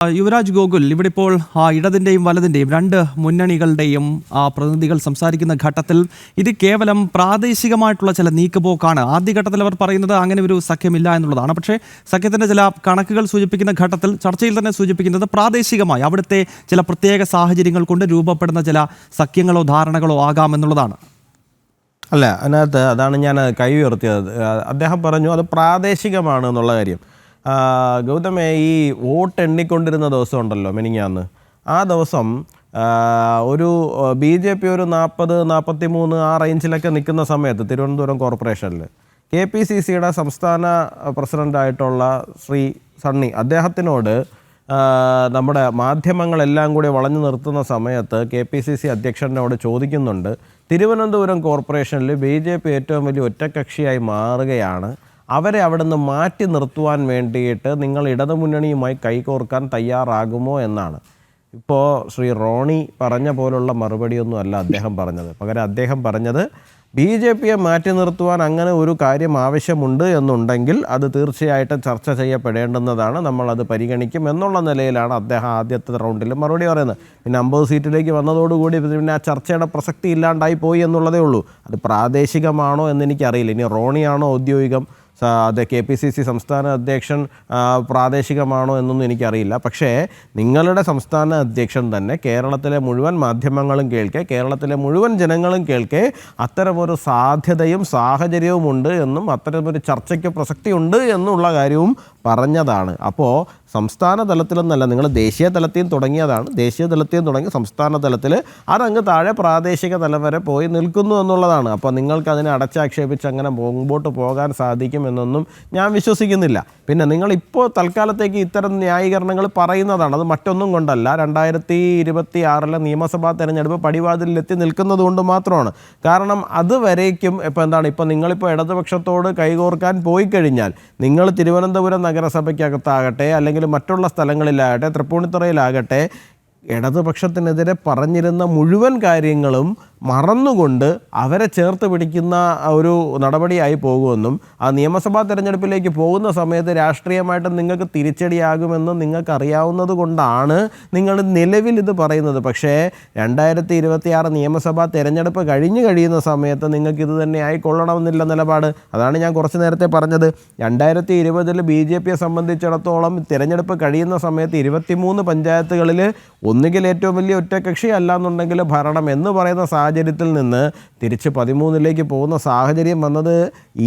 യുവരാജ് ഗോകുൽ, ഇവിടെ ഇപ്പോൾ ഇടതിൻ്റെയും വലതിൻ്റെയും രണ്ട് മുന്നണികളുടെയും പ്രതിനിധികൾ സംസാരിക്കുന്ന ഘട്ടത്തിൽ ഇത് കേവലം പ്രാദേശികമായിട്ടുള്ള ചില നീക്കുപോക്കാണ്. ആദ്യഘട്ടത്തിൽ അവർ പറയുന്നത് അങ്ങനെ ഒരു സഖ്യമില്ല എന്നുള്ളതാണ്. പക്ഷേ സഖ്യത്തിൻ്റെ ചില കണക്കുകൾ സൂചിപ്പിക്കുന്ന ഘട്ടത്തിൽ ചർച്ചയിൽ തന്നെ സൂചിപ്പിക്കുന്നത് പ്രാദേശികമായി അവിടുത്തെ ചില പ്രത്യേക സാഹചര്യങ്ങൾ കൊണ്ട് രൂപപ്പെടുന്ന ചില സഖ്യങ്ങളോ ധാരണകളോ ആകാമെന്നുള്ളതാണ്. അല്ല, അതിനകത്ത് അതാണ് ഞാൻ കൈ ഉയർത്തിയത്. അദ്ദേഹം പറഞ്ഞു അത് പ്രാദേശികമാണ് എന്നുള്ള കാര്യം. ഗൗതമേ, ഈ വോട്ട് എണ്ണിക്കൊണ്ടിരുന്ന ദിവസം ഉണ്ടല്ലോ മിനിങ്ങാന്ന്, ആ ദിവസം ഒരു BJP ഒരു 40-43 ആ റേഞ്ചിലൊക്കെ നിൽക്കുന്ന സമയത്ത് തിരുവനന്തപുരം കോർപ്പറേഷനിൽ KPCCയുടെ സംസ്ഥാന പ്രസിഡൻ്റായിട്ടുള്ള ശ്രീ സണ്ണി അദ്ദേഹത്തിനോട് നമ്മുടെ മാധ്യമങ്ങളെല്ലാം കൂടി വളഞ്ഞു നിർത്തുന്ന സമയത്ത് KPCC അധ്യക്ഷനോട് ചോദിക്കുന്നുണ്ട്, തിരുവനന്തപുരം കോർപ്പറേഷനിൽ BJP ഏറ്റവും വലിയ ഒറ്റക്കക്ഷിയായി മാറുകയാണ്, അവരെ അവിടെ നിന്ന് മാറ്റി നിർത്തുവാൻ വേണ്ടിയിട്ട് നിങ്ങൾ ഇടതുമുന്നണിയുമായി കൈകോർക്കാൻ തയ്യാറാകുമോ എന്നാണ്. ഇപ്പോൾ ശ്രീ റോണി പറഞ്ഞ പോലുള്ള മറുപടിയൊന്നും അല്ല അദ്ദേഹം പറഞ്ഞത്. പകരം അദ്ദേഹം പറഞ്ഞത് BJPയെ മാറ്റി നിർത്തുവാൻ അങ്ങനെ ഒരു കാര്യം ആവശ്യമുണ്ട് എന്നുണ്ടെങ്കിൽ അത് തീർച്ചയായിട്ടും ചർച്ച ചെയ്യപ്പെടേണ്ടുന്നതാണ്, നമ്മളത് പരിഗണിക്കും എന്നുള്ള നിലയിലാണ് അദ്ദേഹം ആദ്യത്തെ റൗണ്ടിൽ മറുപടി പറയുന്നത്. പിന്നെ 50 സീറ്റിലേക്ക് വന്നതോടുകൂടി പിന്നെ ആ ചർച്ചയുടെ പ്രസക്തി ഇല്ലാണ്ടായി പോയി എന്നുള്ളതേ ഉള്ളൂ. അത് പ്രാദേശികമാണോ എന്നെനിക്കറിയില്ല. ഇനി റോണിയാണോ ഔദ്യോഗികം, അത് KPCC സംസ്ഥാന അധ്യക്ഷൻ പ്രാദേശികമാണോ എന്നൊന്നും എനിക്കറിയില്ല. പക്ഷേ നിങ്ങളുടെ സംസ്ഥാന അധ്യക്ഷൻ തന്നെ കേരളത്തിലെ മുഴുവൻ മാധ്യമങ്ങളും കേൾക്കെ, കേരളത്തിലെ മുഴുവൻ ജനങ്ങളും കേൾക്കെ അത്തരമൊരു സാധ്യതയും സാഹചര്യവും ഉണ്ട് എന്നും അത്തരമൊരു ചർച്ചയ്ക്ക് പ്രസക്തിയുണ്ട് എന്നുള്ള കാര്യവും പറഞ്ഞതാണ്. അപ്പോൾ സംസ്ഥാന തലത്തിലൊന്നല്ല, നിങ്ങൾ ദേശീയ തലത്തിൽ തുടങ്ങിയതാണ്. ദേശീയ തലത്തിൽ തുടങ്ങി സംസ്ഥാന തലത്തിൽ അതങ്ങ് താഴെ പ്രാദേശിക തലം വരെ പോയി നിൽക്കുന്നു എന്നുള്ളതാണ്. അപ്പോൾ നിങ്ങൾക്ക് അതിനെ അടച്ചാക്ഷേപിച്ച് അങ്ങനെ മുമ്പോട്ട് പോകാൻ സാധിക്കും എന്നൊന്നും ഞാൻ വിശ്വസിക്കുന്നില്ല. പിന്നെ നിങ്ങളിപ്പോൾ തൽക്കാലത്തേക്ക് ഇത്തരം ന്യായീകരണങ്ങൾ പറയുന്നതാണ്, അത് മറ്റൊന്നും കൊണ്ടല്ല. 2026 നിയമസഭാ തെരഞ്ഞെടുപ്പ് പടിവാതിലെത്തി നിൽക്കുന്നത് കൊണ്ട് മാത്രമാണ്. കാരണം അതുവരേക്കും ഇപ്പോൾ നിങ്ങളിപ്പോൾ ഇടതുപക്ഷത്തോട് കൈകോർക്കാൻ പോയി കഴിഞ്ഞാൽ നിങ്ങൾ തിരുവനന്തപുരം നഗരസഭയ്ക്കകത്താകട്ടെ അല്ലെങ്കിൽ മറ്റുള്ള സ്ഥലങ്ങളിലാകട്ടെ, തൃപ്പൂണിത്തുറയിലാകട്ടെ, ഇടതുപക്ഷത്തിനെതിരെ പറഞ്ഞിരുന്ന മുഴുവൻ കാര്യങ്ങളും മറന്നുകൊണ്ട് അവരെ ചേർത്ത് പിടിക്കുന്ന ഒരു നടപടിയായി പോകുമെന്നും ആ നിയമസഭാ തെരഞ്ഞെടുപ്പിലേക്ക് പോകുന്ന സമയത്ത് രാഷ്ട്രീയമായിട്ട് നിങ്ങൾക്ക് തിരിച്ചടിയാകുമെന്നും നിങ്ങൾക്കറിയാവുന്നത് കൊണ്ടാണ് നിങ്ങൾ നിലവിൽ ഇത് പറയുന്നത്. പക്ഷേ 2026 നിയമസഭാ തെരഞ്ഞെടുപ്പ് കഴിയുന്ന സമയത്ത് നിങ്ങൾക്ക് ഇത് തന്നെ ആയിക്കൊള്ളണമെന്നില്ല നിലപാട്. അതാണ് ഞാൻ കുറച്ച് നേരത്തെ പറഞ്ഞത്. 2020 BJPയെ സംബന്ധിച്ചിടത്തോളം തിരഞ്ഞെടുപ്പ് കഴിയുന്ന സമയത്ത് 23 പഞ്ചായത്തുകളിൽ ഒന്നുകിൽ ഏറ്റവും വലിയ ഒറ്റക്കക്ഷി അല്ലാന്നുണ്ടെങ്കിൽ ഭരണം എന്ന് പറയുന്ന സാഹചര്യത്തിൽ നിന്ന് തിരിച്ച് 13ലേക്ക് പോകുന്ന സാഹചര്യം വന്നത്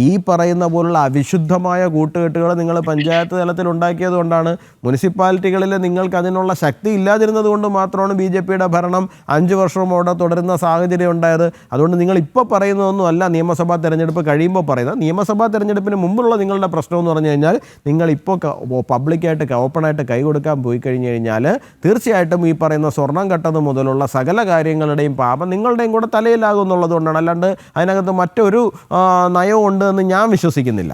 ഈ പറയുന്ന പോലുള്ള അവിശുദ്ധമായ കൂട്ടുകെട്ടുകൾ നിങ്ങൾ പഞ്ചായത്ത് തലത്തിൽ ഉണ്ടാക്കിയത് കൊണ്ടാണ്. മുനിസിപ്പാലിറ്റികളിൽ നിങ്ങൾക്ക് അതിനുള്ള ശക്തി ഇല്ലാതിരുന്നത് കൊണ്ട് മാത്രമാണ് BJPയുടെ ഭരണം 5 വർഷവും അവിടെ തുടരുന്ന സാഹചര്യം ഉണ്ടായത്. അതുകൊണ്ട് നിങ്ങൾ ഇപ്പോൾ പറയുന്നതൊന്നും അല്ല നിയമസഭാ തെരഞ്ഞെടുപ്പ് കഴിയുമ്പോൾ പറയുന്നത്. നിയമസഭാ തെരഞ്ഞെടുപ്പിന് മുമ്പുള്ള നിങ്ങളുടെ പ്രശ്നം എന്ന് പറഞ്ഞു കഴിഞ്ഞാൽ നിങ്ങളിപ്പോൾ പബ്ലിക്കായിട്ട് ഓപ്പണായിട്ട് കൈ കൊടുക്കാൻ പോയി കഴിഞ്ഞ് കഴിഞ്ഞാൽ തീർച്ചയായിട്ടും ഈ പറയുന്ന സ്വർണം കട്ടത് മുതലുള്ള സകല കാര്യങ്ങളുടെയും പാപം നിങ്ങളുടെയും കൂടെ തലയിലാകും എന്നുള്ളത് കൊണ്ടാണ്. അല്ലാണ്ട് അതിനകത്ത് മറ്റൊരു നയവും ഉണ്ട് എന്ന് ഞാൻ വിശ്വസിക്കുന്നില്ല.